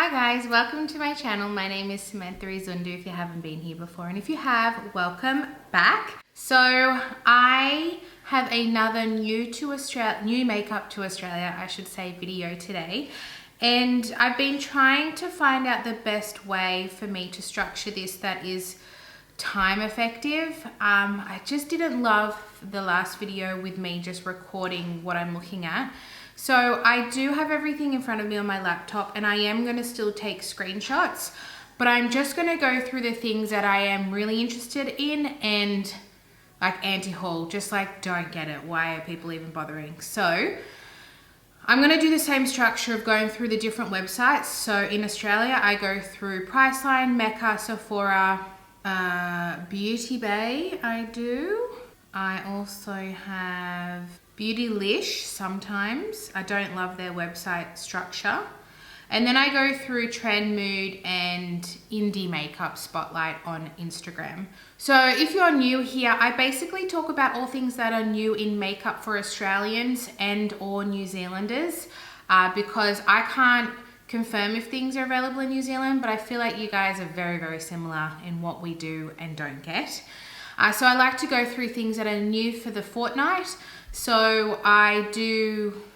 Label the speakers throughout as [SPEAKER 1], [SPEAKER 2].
[SPEAKER 1] Hi guys, welcome to my channel. My name is Samantha Izundu if you haven't been here before, and if you have, welcome back. So I have another new makeup to Australia, I should say, video today. And I've been trying to find out the best way for me to structure this that is time effective. I just didn't love the last video with me just recording what I'm looking at. So I do have everything in front of me on my laptop, and I am going to still take screenshots, but I'm just going to go through the things that I am really interested in and like anti-haul, just like don't get it. Why are people even bothering? So I'm going to do the same structure of going through the different websites. So in Australia, I go through Priceline, Mecca, Sephora, Beauty Bay I do. I also have Beautylish sometimes. I don't love their website structure. And then I go through Trend, Mood and Indie Makeup Spotlight on Instagram. So if you're new here, I basically talk about all things that are new in makeup for Australians and or New Zealanders because I can't confirm if things are available in New Zealand, but I feel like you guys are very, very similar in what we do and don't get. So I like to go through things that are new for the fortnight. So I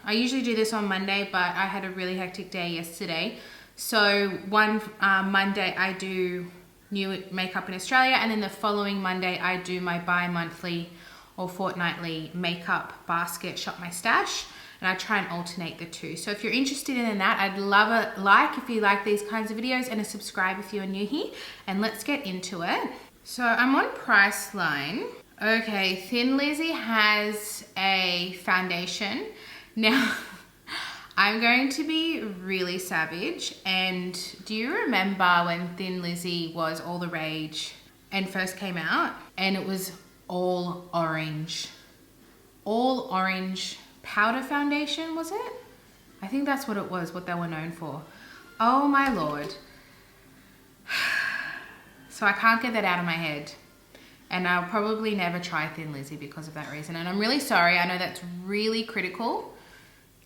[SPEAKER 1] usually do this on Monday, but I had a really hectic day yesterday. So one Monday I do new makeup in Australia, and then the following Monday I do my bi-monthly or fortnightly makeup basket, shop my stash, and I try and alternate the two. So if you're interested in that, I'd love a like if you like these kinds of videos, and a subscribe if you're new here, and let's get into it. So I'm on Priceline. Okay, Thin Lizzy has a foundation. Now, I'm going to be really savage. And do you remember when Thin Lizzy was all the rage and first came out? And it was all orange powder foundation, was it? I think that's what it was, what they were known for. Oh my Lord. So I can't get that out of my head. And I'll probably never try Thin Lizzy because of that reason. And I'm really sorry. I know that's really critical,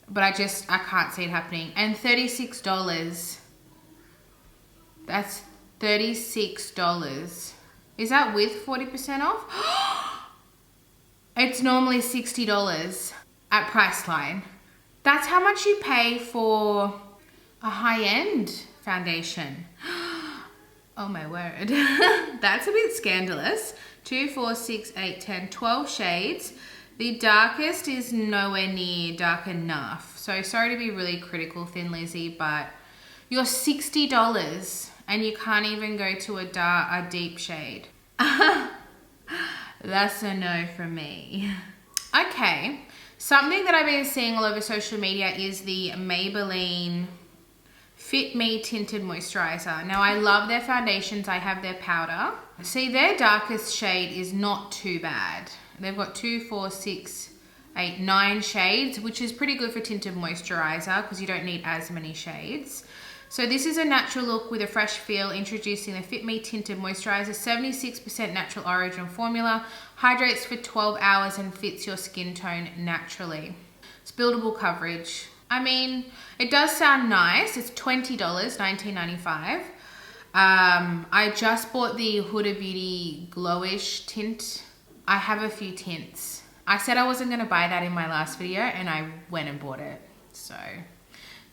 [SPEAKER 1] but I can't see it happening. And $36. That's $36. Is that with 40% off? It's normally $60 at Priceline. That's how much you pay for a high-end foundation. Oh my word. That's a bit scandalous. 2, 4, 6, 8, 10, 12 shades. The darkest is nowhere near dark enough. So sorry to be really critical, Thin Lizzy, but you're $60 and you can't even go to a deep shade. That's a no from me. Okay, something that I've been seeing all over social media is the Maybelline Fit Me Tinted Moisturizer. Now I love their foundations. I have their powder. See, their darkest shade is not too bad. They've got 2, 4, 6, 8, 9 shades, which is pretty good for tinted moisturizer because you don't need as many shades. So this is a natural look with a fresh feel, introducing the Fit Me Tinted Moisturizer. 76% natural origin formula, hydrates for 12 hours and fits your skin tone naturally. It's buildable coverage. I mean, it does sound nice. It's $20, $19.95. I just bought the Huda Beauty Glowish tint. I have a few tints. I said I wasn't going to buy that in my last video, and I went and bought it. So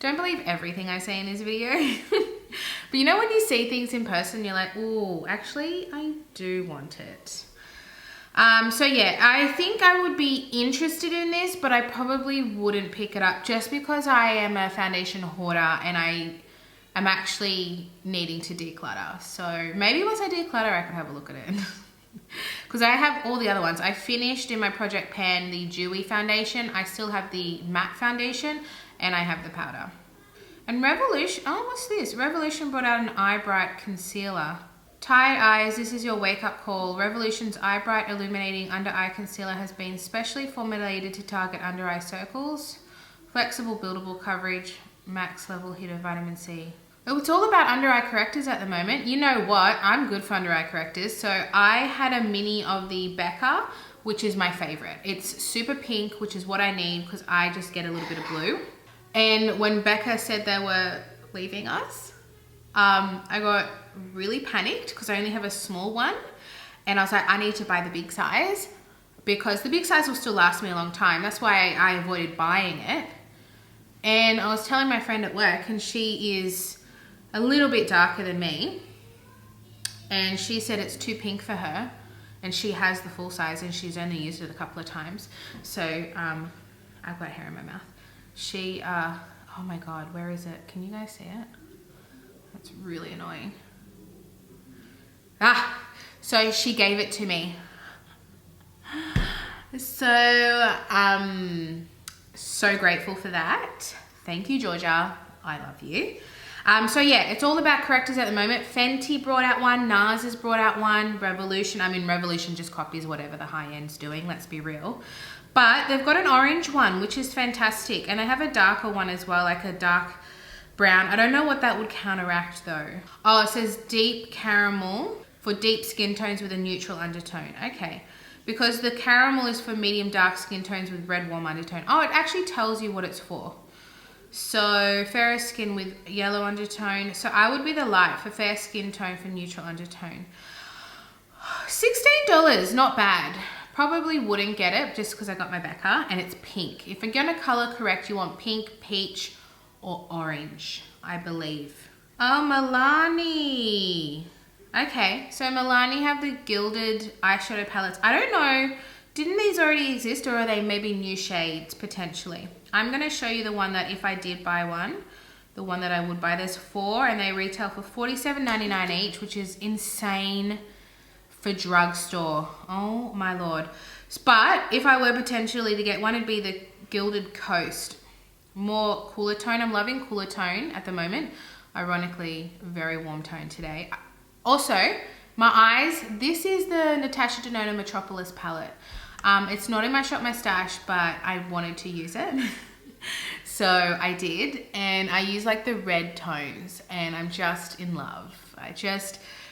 [SPEAKER 1] don't believe everything I say in this video. But you know when you see things in person, you're like, oh, actually, I do want it. So yeah, I think I would be interested in this, but I probably wouldn't pick it up just because I am a foundation hoarder and I am actually needing to declutter. So maybe once I declutter, I could have a look at it. Because I have all the other ones. I finished in my project pan the dewy foundation. I still have the matte foundation and I have the powder. And Revolution, oh, what's this? Revolution brought out an Eye Bright concealer. Tired eyes, this is your wake-up call. Revolution's Eye Bright Illuminating Under Eye Concealer has been specially formulated to target under eye circles. Flexible, buildable coverage, max level hit of vitamin C. It's all about under eye correctors at the moment. You know what? I'm good for under eye correctors. So I had a mini of the Becca, which is my favorite. It's super pink, which is what I need because I just get a little bit of blue. And when Becca said they were leaving us. I got really panicked because I only have a small one, and I was like, I need to buy the big size because the big size will still last me a long time. That's why I avoided buying it. And I was telling my friend at work, and she is a little bit darker than me, and she said it's too pink for her, and she has the full size and she's only used it a couple of times. So I've got hair in my mouth. She oh my god, where is it? Can you guys see it? That's really annoying. So she gave it to me. So so grateful for that. Thank you, Georgia. I love you. So yeah, it's all about correctors at the moment. Fenty brought out one, NARS has brought out one, Revolution, I mean Revolution just copies whatever the high end's doing, let's be real. But they've got an orange one, which is fantastic. And they have a darker one as well, like a dark brown. I don't know what that would counteract though. Oh, it says deep caramel for deep skin tones with a neutral undertone. Okay. Because the caramel is for medium dark skin tones with red warm undertone. Oh, it actually tells you what it's for. So fair skin with yellow undertone. So I would be the light for fair skin tone for neutral undertone. $16, not bad. Probably wouldn't get it just because I got my Becca, and it's pink. If you're gonna color correct, you want pink, peach, or orange, I believe. Oh, Milani. Okay, so Milani have the gilded eyeshadow palettes. I don't know, didn't these already exist, or are they maybe new shades potentially? I'm gonna show you the one that if I did buy one, the one that I would buy. There's 4 and they retail for $47.99 each, which is insane for drugstore. Oh my lord. But if I were potentially to get one, it'd be the Gilded Coast. More cooler tone. I'm loving cooler tone at the moment. Ironically, very warm tone today. Also, my eyes, this is the Natasha Denona Metropolis palette. It's not in my shop, my stash, but I wanted to use it. So I did, and I use like the red tones, and I'm just in love.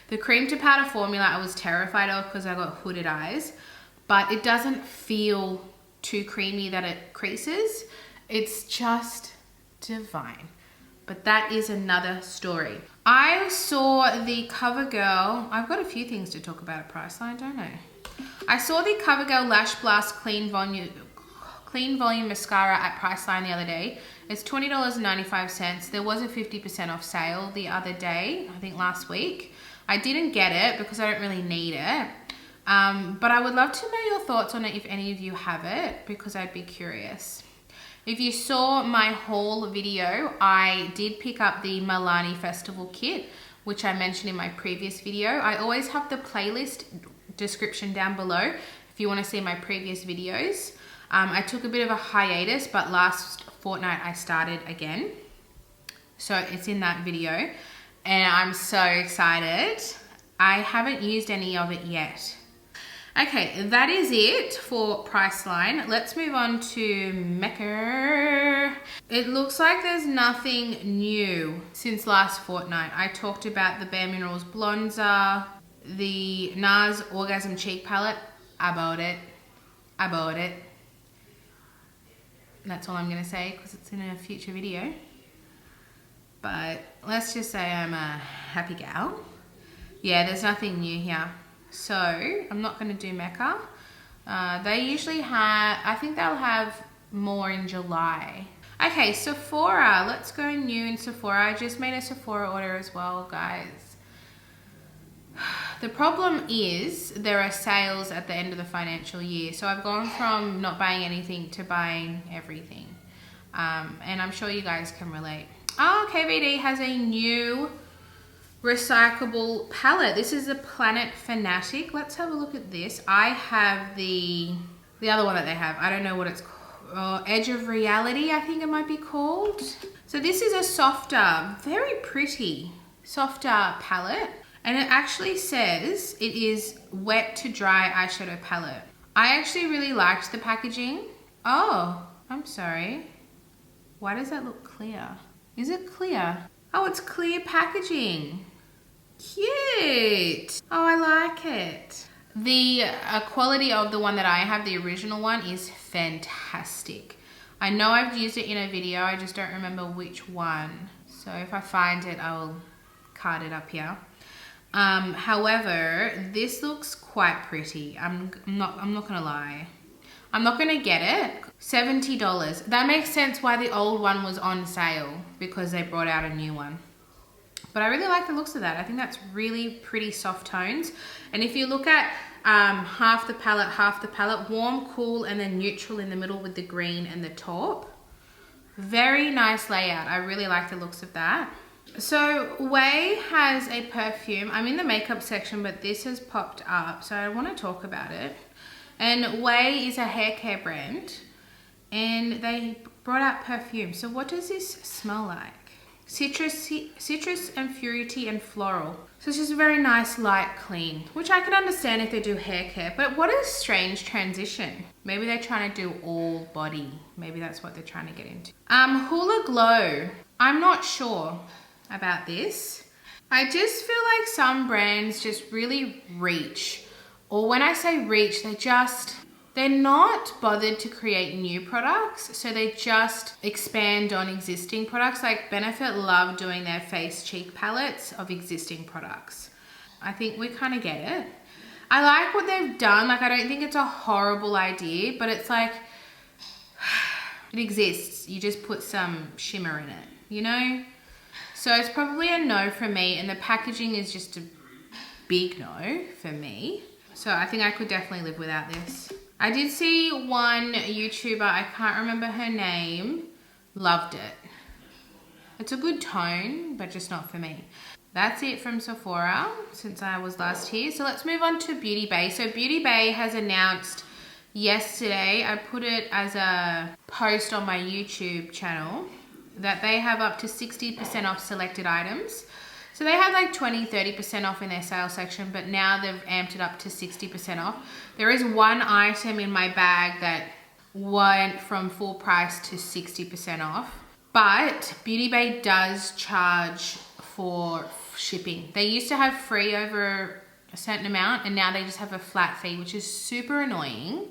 [SPEAKER 1] The cream to powder formula I was terrified of because I got hooded eyes, but it doesn't feel too creamy that it creases. It's just divine. But that is another story. I saw the CoverGirl. I've got a few things to talk about at Priceline, don't I? I saw the CoverGirl Lash Blast Clean Volume Mascara at Priceline the other day. It's $20.95. There was a 50% off sale the other day, I think last week. I didn't get it because I don't really need it. But I would love to know your thoughts on it if any of you have it, because I'd be curious. If you saw my haul video, I did pick up the Milani Festival kit, which I mentioned in my previous video. I always have the playlist description down below if you want to see my previous videos. I took a bit of a hiatus, but last fortnight I started again. So it's in that video, and I'm so excited. I haven't used any of it yet. Okay, that is it for Priceline. Let's move on to Mecca. It looks like there's nothing new since last fortnight. I talked about the Bare Minerals Bronzer, the NARS Orgasm Cheek Palette. I bought it. That's all I'm gonna say because it's in a future video. But let's just say I'm a happy gal. Yeah, there's nothing new here. So I'm not going to do Mecca. They usually have, I think they'll have more in July. Okay, Sephora. Let's go new in Sephora. I just made a Sephora order as well, guys. The problem is there are sales at the end of the financial year. So I've gone from not buying anything to buying everything. And I'm sure you guys can relate. Oh, KVD has a new recyclable palette. This is a Planet Fanatic. Let's have a look at this. I have the other one that they have. I don't know what it's called. Edge of Reality, I think it might be called. So this is a softer, very pretty, softer palette. And it actually says it is wet to dry eyeshadow palette. I actually really liked the packaging. Oh, I'm sorry. Why does that look clear? Is it clear? Oh, it's clear packaging. Cute. Oh, I like it. The quality of the one that I have, the original one, is fantastic. I know I've used it in a video. I just don't remember which one. So if I find it, I will card it up here. However, this looks quite pretty. I'm not gonna lie. I'm not gonna get it. $70. That makes sense why the old one was on sale, because they brought out a new one. But I really like the looks of that. I think that's really pretty soft tones. And if you look at half the palette, warm, cool, and then neutral in the middle with the green and the taupe. Very nice layout. I really like the looks of that. So Way has a perfume. I'm in the makeup section, but this has popped up, so I want to talk about it. And Way is a hair care brand, and they brought out perfume. So what does this smell like? Citrus and fruity and floral. So it's just a very nice light clean, which I can understand if they do hair care, but what a strange transition. Maybe they're trying to do all body. Maybe that's what they're trying to get into. Hula Glow. I'm not sure about this. I just feel like some brands just really reach, or when I say reach, they're not bothered to create new products, so they just expand on existing products. Like Benefit love doing their face cheek palettes of existing products. I think we kind of get it. I like what they've done. Like, I don't think it's a horrible idea, but it's like, it exists. You just put some shimmer in it, you know? So it's probably a no for me, and the packaging is just a big no for me. So I think I could definitely live without this. I did see one YouTuber, I can't remember her name, loved it. It's a good tone, but just not for me. That's it from Sephora since I was last here. So let's move on to Beauty Bay. So Beauty Bay has announced yesterday, I put it as a post on my YouTube channel, that they have up to 60% off selected items. So they had like 20-30% off in their sales section, but now they've amped it up to 60% off. There is one item in my bag that went from full price to 60% off, but Beauty Bay does charge for shipping. They used to have free over a certain amount, and now they just have a flat fee, which is super annoying.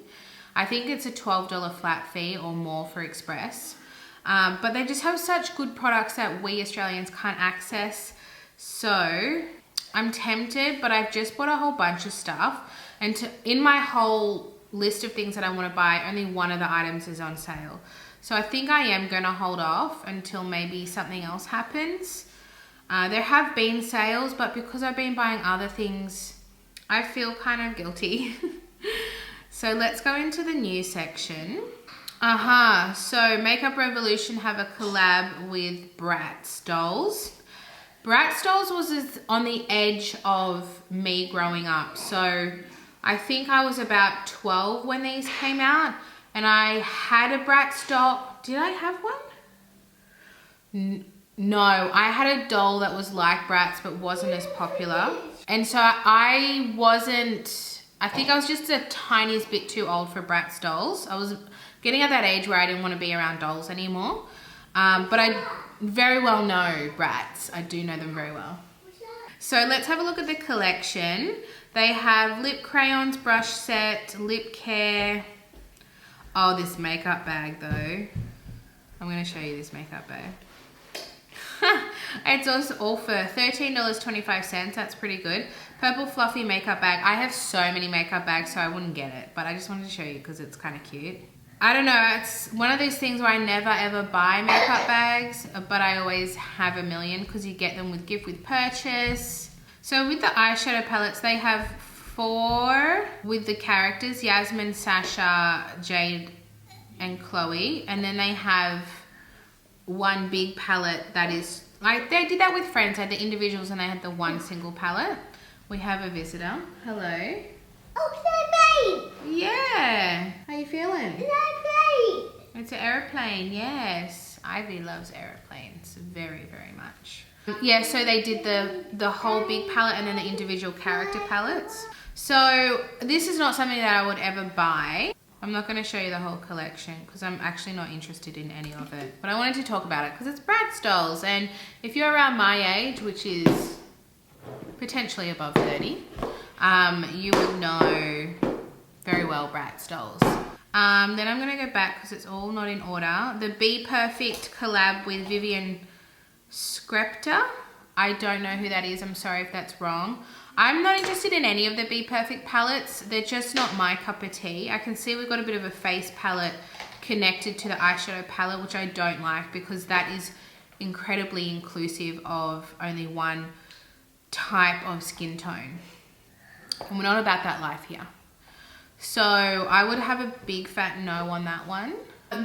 [SPEAKER 1] I think it's a $12 flat fee or more for express. But they just have such good products that we Australians can't access. So I'm tempted, but I've just bought a whole bunch of stuff, and in my whole list of things that I want to buy, only one of the items is on sale. So I think I am going to hold off until maybe something else happens. There have been sales, but because I've been buying other things, I feel kind of guilty. So let's go into the new section. So Makeup Revolution have a collab with Bratz dolls. Bratz dolls was on the edge of me growing up. So I think I was about 12 when these came out, and I had a Bratz doll. Did I have one? No, I had a doll that was like Bratz but wasn't as popular. And so I think I was just a tiniest bit too old for Bratz dolls. I was getting at that age where I didn't want to be around dolls anymore. But I very well know Bratz. I do know them very well. So let's have a look at the collection. They have lip crayons, brush set, lip care. Oh, this makeup bag though. I'm going to show you this makeup bag. It's also all for $13.25. That's pretty good. Purple fluffy makeup bag. I have so many makeup bags, so I wouldn't get it, but I just wanted to show you because it's kind of cute. I don't know, it's one of those things where I never ever buy makeup bags, but I always have a million because you get them with gift with purchase. So with the eyeshadow palettes, they have 4 with the characters, Yasmin, Sasha, Jade, and Chloe. And then they have one big palette that is, like they did that with Friends, they had the individuals and they had the one single palette. We have a visitor. Hello.
[SPEAKER 2] Oh,
[SPEAKER 1] yeah. How you feeling?
[SPEAKER 2] it's a plane.
[SPEAKER 1] It's an aeroplane, yes. Ivy loves aeroplanes very, very much. Yeah, so they did the whole big palette and then the individual character palettes. So this is not something that I would ever buy. I'm not going to show you the whole collection because I'm actually not interested in any of it. But I wanted to talk about it because it's Bratz dolls. And if you're around my age, which is potentially above 30, you would know very well Bratz dolls. Then I'm going to go back because it's all not in order. The Be Perfect collab with Vivienne Scripta. I don't know who that is. I'm sorry if that's wrong. I'm not interested in any of the Be Perfect palettes. They're just not my cup of tea. I can see we've got a bit of a face palette connected to the eyeshadow palette, which I don't like because that is incredibly inclusive of only one type of skin tone. And we're not about that life here. So I would have a big fat no on that one.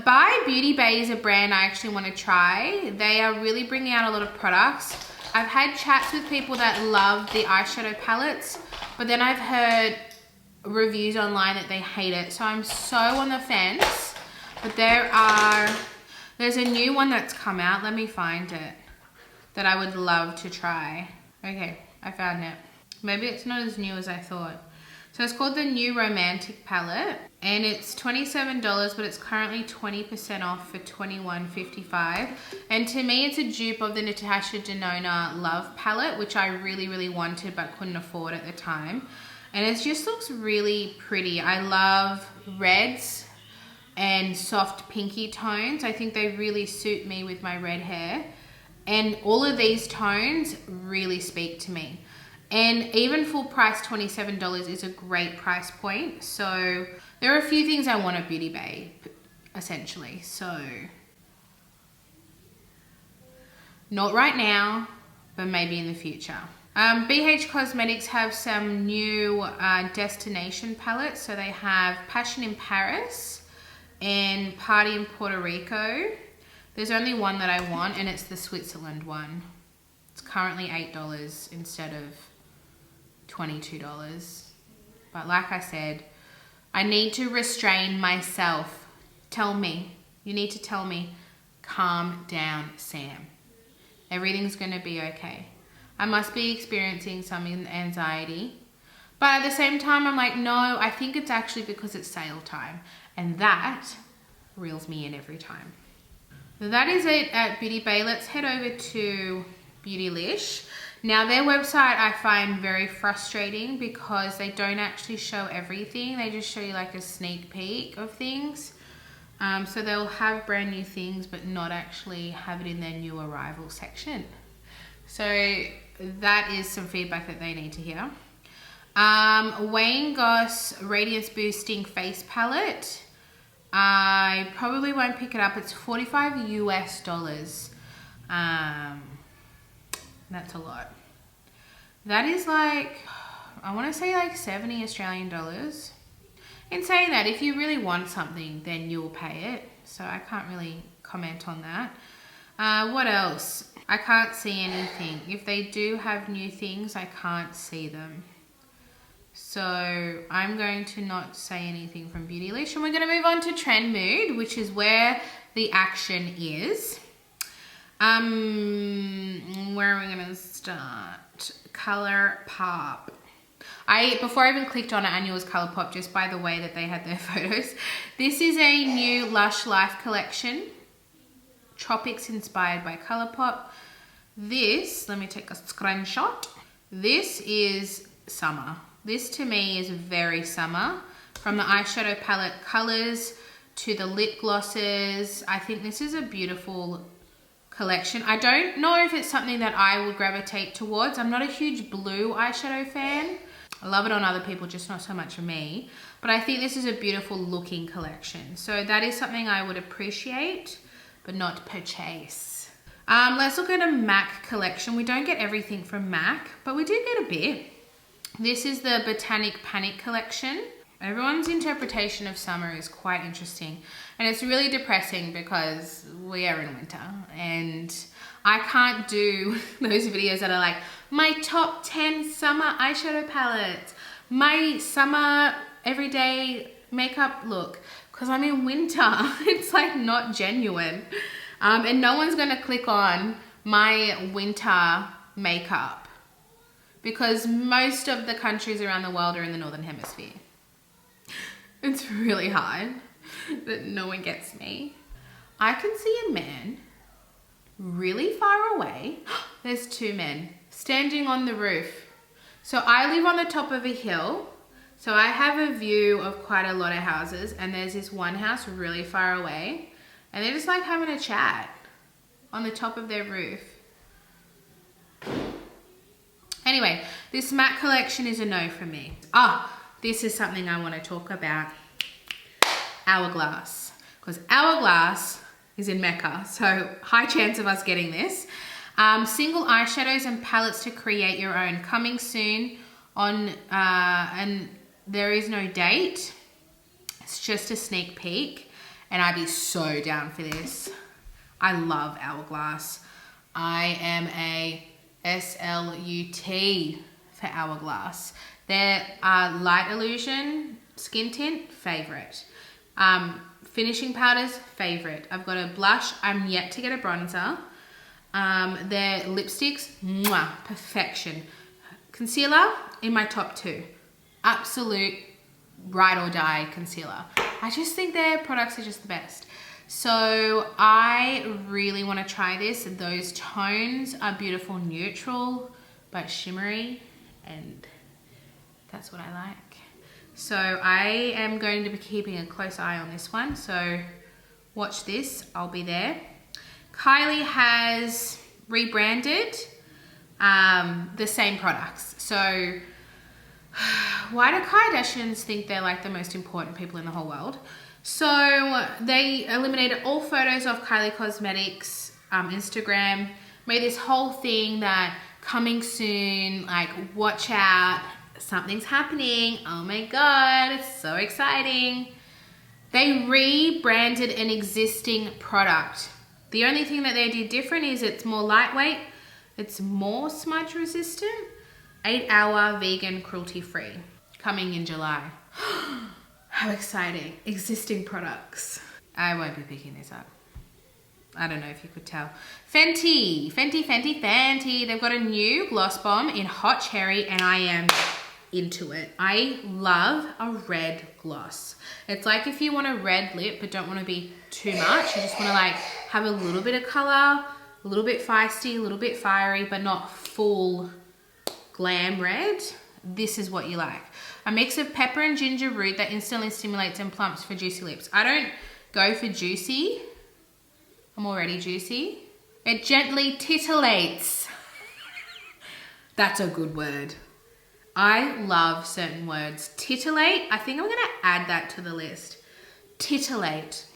[SPEAKER 1] By Beauty Bay is a brand I actually want to try. They are really bringing out a lot of products. I've had chats with people that love the eyeshadow palettes, but then I've heard reviews online that they hate it. So I'm so on the fence. But there's a new one that's come out. Let me find it. That I would love to try. Okay, I found it. Maybe it's not as new as I thought. So it's called the New Romantic Palette, and it's $27, but it's currently 20% off for $21.55. And to me, it's a dupe of the Natasha Denona Love Palette, which I really, really wanted but couldn't afford at the time. And it just looks really pretty. I love reds and soft pinky tones. I think they really suit me with my red hair. And all of these tones really speak to me. And even full price $27 is a great price point. So there are a few things I want at Beauty Bay, essentially. So not right now, but maybe in the future. BH Cosmetics have some new destination palettes. So they have Passion in Paris and Party in Puerto Rico. There's only one that I want, and it's the Switzerland one. It's currently $8 instead of $22. But like I said, I need to restrain myself. Tell me. You need to tell me, calm down, Sam. Everything's gonna be okay. I must be experiencing some anxiety. But at the same time, I'm like, no, I think it's actually because it's sale time. And that reels me in every time. That is it at Beauty Bay. Let's head over to Beautylish. Now their website I find very frustrating because they don't actually show everything. They just show you like a sneak peek of things. So they'll have brand new things but not actually have it in their new arrival section. So that is some feedback that they need to hear. Wayne Goss Radiance Boosting Face Palette. I probably won't pick it up. It's $45 US. That's a lot. That is like, I want to say like 70 Australian dollars. In saying that, if you really want something, then you'll pay it. So I can't really comment on that. What else? I can't see anything. If they do have new things, I can't see them. So I'm going to not say anything from Beautylish, and we're going to move on to Trend Mood, which is where the action is. Where are we going to start? Color Pop. Before I even clicked on it, I knew it was Color Pop just by the way that they had their photos. This is a new Lush Life collection. Tropics inspired by Color Pop. This, let me take a screenshot. This is summer. This to me is very summer. From the eyeshadow palette colors to the lip glosses. I think this is a beautiful collection. I don't know if it's something that I would gravitate towards. I'm not a huge blue eyeshadow fan. I love it on other people, just not so much for me. But I think this is a beautiful looking collection. So that is something I would appreciate, but not purchase. Let's look at a MAC collection. We don't get everything from MAC, but we do get a bit. This is the Botanic Panic collection. Everyone's interpretation of summer is quite interesting. And it's really depressing because we are in winter. And I can't do those videos that are like, my top 10 summer eyeshadow palettes, my summer everyday makeup look. Because I'm in winter. It's like not genuine. And no one's going to click on my winter makeup. Because most of the countries around the world are in the Northern Hemisphere. It's really hard that no one gets me. I can see a man really far away. There's two men standing on the roof. So I live on the top of a hill. So I have a view of quite a lot of houses, and there's this one house really far away, and they're just like having a chat on the top of their roof. Anyway, this matte collection is a no for me. Ah, this is something I want to talk about. Hourglass. Because Hourglass is in Mecca, so high chance of us getting this. Single eyeshadows and palettes to create your own. Coming soon on, and there is no date. It's just a sneak peek, and I'd be so down for this. I love Hourglass. I am a SLUT for Hourglass. Their Light Illusion skin tint, favorite. Finishing powders, favorite. I've got a blush. I'm yet to get a bronzer. Their lipsticks, mwah, perfection. Concealer, in my top 2. Absolute ride or die concealer. I just think their products are just the best. So I really want to try this. Those tones are beautiful, neutral, but shimmery, and that's what I like. So I am going to be keeping a close eye on this one. So watch this, I'll be there. Kylie has rebranded the same products. So why do Kardashians think they're like the most important people in the whole world? So they eliminated all photos of Kylie Cosmetics Instagram, made this whole thing that coming soon, like watch out, something's happening. Oh my God, it's so exciting. They rebranded an existing product. The only thing that they did different is it's more lightweight, it's more smudge resistant, 8-hour vegan cruelty free, coming in July. How exciting. Existing products. I won't be picking this up. I don't know if you could tell. Fenty. They've got a new gloss bomb in Hot Cherry, and I am into it. I love a red gloss. It's like if you want a red lip but don't want to be too much, you just want to like have a little bit of color, a little bit feisty, a little bit fiery, but not full glam red. This is what you like. A mix of pepper and ginger root that instantly stimulates and plumps for juicy lips. I don't go for juicy. I'm already juicy. It gently titillates. That's a good word. I love certain words. Titillate, I think I'm gonna add that to the list. Titillate.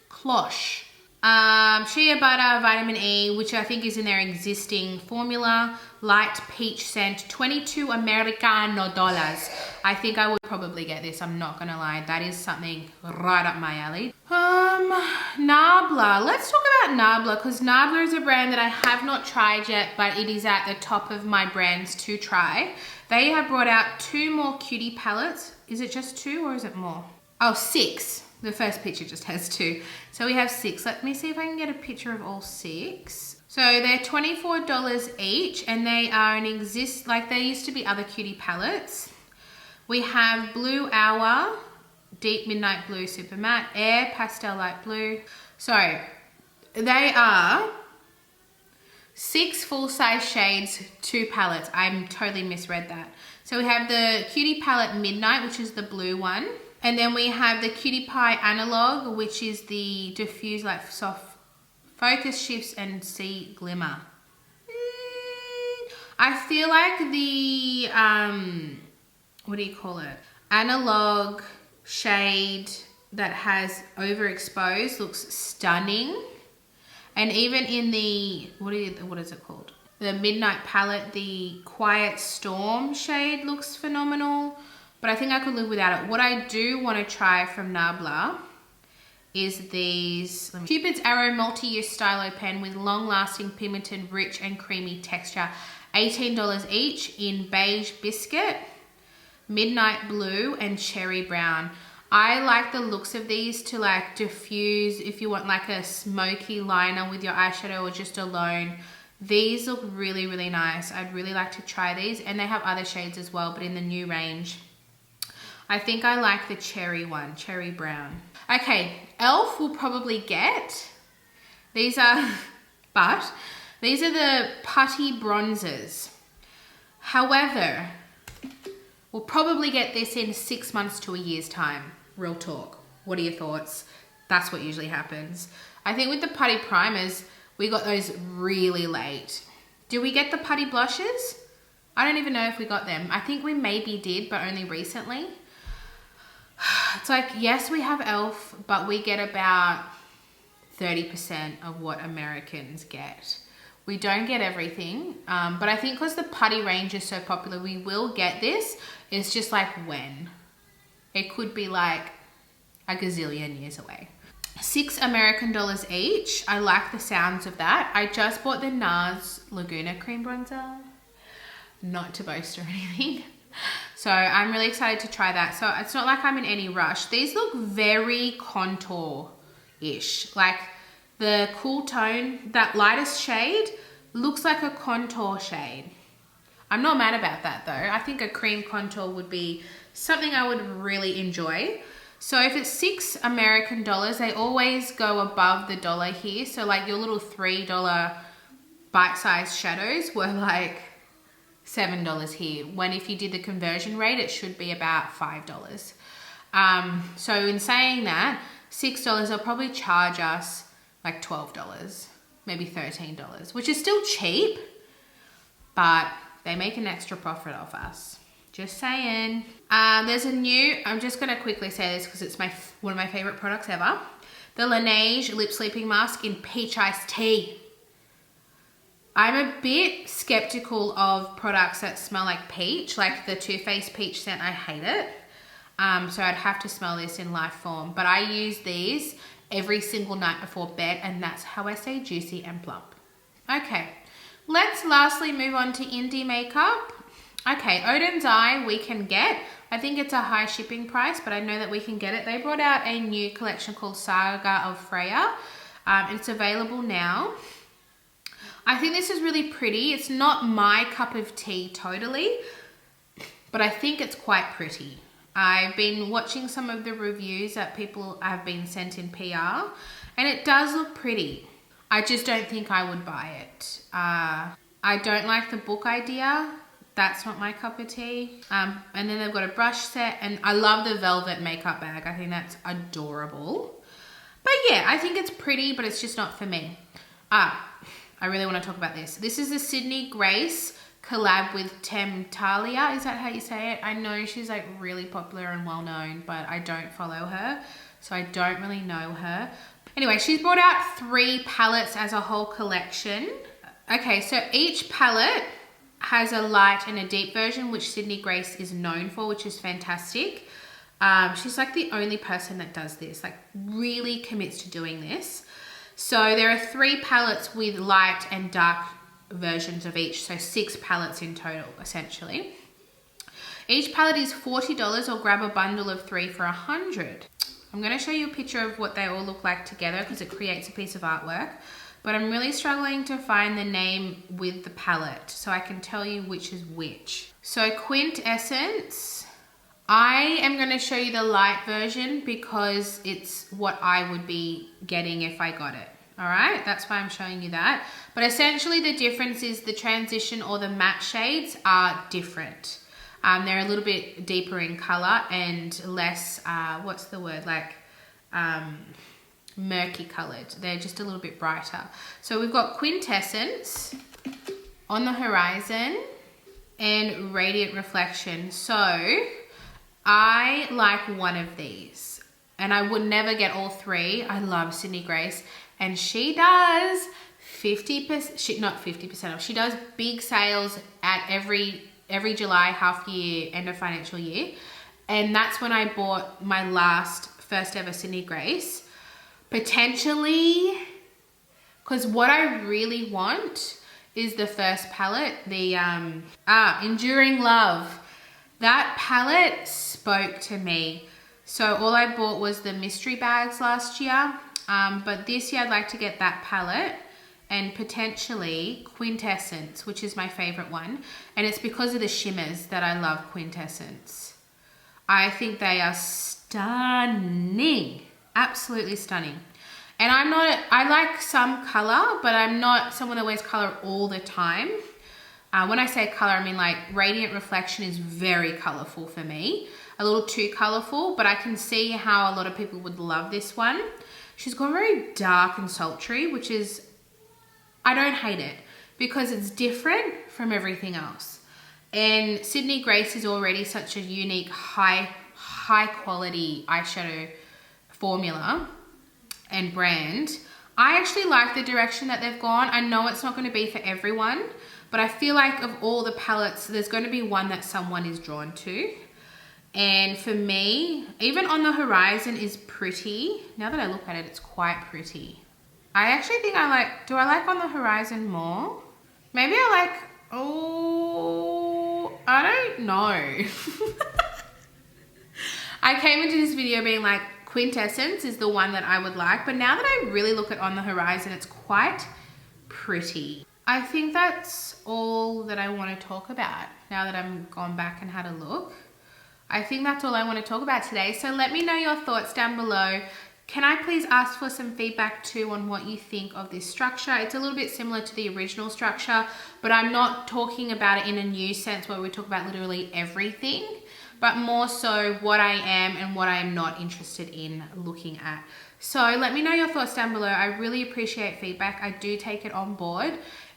[SPEAKER 1] Cloche. Shea butter, vitamin E, which I think is in their existing formula. Light peach scent, 22 Americano dollars. I think I would probably get this, I'm not gonna lie. That is something right up my alley. Nabla. Let's talk about Nabla, because Nabla is a brand that I have not tried yet, but it is at the top of my brands to try. They have brought out 2 more cutie palettes. Is it just 2 or is it more? Oh, 6. The first picture just has 2. So we have 6. Let me see if I can get a picture of all 6. So they're $24 each, and they are like they used to be other cutie palettes. We have Blue Hour, Deep Midnight Blue Super Matte, Air Pastel Light Blue. So they are 6 full-size shades, 2 palettes. I totally misread that. So we have the Cutie Palette Midnight, which is the blue one. And then we have the Cutie Pie Analog, which is the diffuse, like soft focus shifts and see glimmer. I feel like the, what do you call it? Analog shade that has overexposed looks stunning. And even in the, what is it called? The Midnight Palette, the Quiet Storm shade looks phenomenal. But I think I could live without it. What I do want to try from Nabla is these Cupid's Arrow Multi-Use Stylo Pen with long-lasting pigmented, rich and creamy texture. $18 each in Beige Biscuit, Midnight Blue and Cherry Brown. I like the looks of these to like diffuse if you want like a smoky liner with your eyeshadow or just alone. These look really, really nice. I'd really like to try these, and they have other shades as well, but in the new range. I think I like the cherry one, Cherry Brown. Okay, e.l.f. will probably get. These are the putty bronzers. However, we'll probably get this in 6 months to a year's time. Real talk. What are your thoughts? That's what usually happens. I think with the putty primers, we got those really late. Do we get the putty blushes? I don't even know if we got them. I think we maybe did, but only recently. It's like, yes, we have e.l.f., but we get about 30% of what Americans get. We don't get everything, but I think because the putty range is so popular, we will get this. It's just like when. It could be like a gazillion years away. $6 American each. I like the sounds of that. I just bought the NARS Laguna Cream Bronzer. Not to boast or anything. So I'm really excited to try that. So it's not like I'm in any rush. These look very contour-ish. Like the cool tone, that lightest shade looks like a contour shade. I'm not mad about that though. I think a cream contour would be something I would really enjoy. So if it's $6 American, they always go above the dollar here. So like your little $3 bite-sized shadows were like $7 here. When if you did the conversion rate, it should be about $5. So in saying that, $6, they'll probably charge us like $12, maybe $13, which is still cheap, but they make an extra profit off us. Just saying. There's a new, I'm just gonna quickly say this because it's one of my favorite products ever. The Laneige Lip Sleeping Mask in Peach Iced Tea. I'm a bit skeptical of products that smell like peach, like the Too Faced Peach scent, I hate it. So I'd have to smell this in life form, but I use these every single night before bed, and that's how I stay juicy and plump. Okay, let's lastly move on to indie makeup. Okay, Odin's Eye we can get. I think it's a high shipping price, but I know that we can get it. They brought out a new collection called Saga of Freya. It's available now. I think this is really pretty. It's not my cup of tea totally, but I think it's quite pretty. I've been watching some of the reviews that people have been sent in PR, and it does look pretty. I just don't think I would buy it. I don't like the book idea. That's not my cup of tea. And then they've got a brush set, and I love the velvet makeup bag. I think that's adorable. But yeah, I think it's pretty, but it's just not for me. I really want to talk about this. This is the Sydney Grace collab with Temptalia. Is that how you say it? I know she's like really popular and well known, but I don't follow her, so I don't really know her. Anyway, she's brought out 3 palettes as a whole collection. Okay, so each palette has a light and a deep version, which Sydney Grace is known for, which is fantastic. She's like the only person that does this, like really commits to doing this. So there are 3 palettes with light and dark versions of each, so 6 palettes in total essentially. Each palette is $40, or grab a bundle of 3 for $100. I'm going to show you a picture of what they all look like together because it creates a piece of artwork, but I'm really struggling to find the name with the palette so I can tell you which is which. So Quintessence, I am going to show you the light version because it's what I would be getting if I got it. All right, that's why I'm showing you that. But essentially the difference is the transition or the matte shades are different. They're a little bit deeper in color and less, what's the word, like murky colored. They're just a little bit brighter. So we've got Quintessence, On the Horizon, and Radiant Reflection. So I like one of these, and I would never get all 3. I love Sydney Grace, and she does 50%, not 50% off. She does big sales at every July, half year, end of financial year. And that's when I bought my first ever Sydney Grace. Potentially, because what I really want is the first palette, the Enduring Love. That palette spoke to me. So all I bought was the mystery bags last year. But this year I'd like to get that palette and potentially Quintessence, which is my favorite one. And it's because of the shimmers that I love Quintessence. I think they are stunning, absolutely stunning. And I like some color, but I'm not someone that wears color all the time. When I say color, I mean like Radiant Reflection is very colorful for me. A little too colorful, but I can see how a lot of people would love this one. She's gone very dark and sultry, which is, I don't hate it because it's different from everything else. And Sydney Grace is already such a unique, high quality eyeshadow formula and brand. I actually like the direction that they've gone. I know it's not going to be for everyone, but I feel like of all the palettes, there's going to be one that someone is drawn to. And for me, even On the Horizon is pretty. Now that I look at it, it's quite pretty. I actually think do I like On the Horizon more? Maybe I like, oh, I don't know. I came into this video being like, Quintessence is the one that I would like, but now that I really look at On the Horizon, it's quite pretty. I think that's all that I want to talk about now that I've gone back and had a look. I think that's all I want to talk about today. So let me know your thoughts down below. Can I please ask for some feedback too on what you think of this structure? It's a little bit similar to the original structure, but I'm not talking about it in a new sense where we talk about literally everything, but more so what I am and what I am not interested in looking at. So let me know your thoughts down below. I really appreciate feedback. I do take it on board.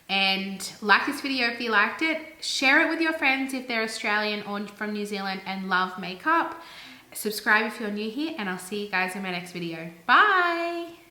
[SPEAKER 1] And like this video if you liked it. Share it with your friends if they're Australian or from New Zealand and love makeup. Subscribe if you're new here, and I'll see you guys in my next video. Bye!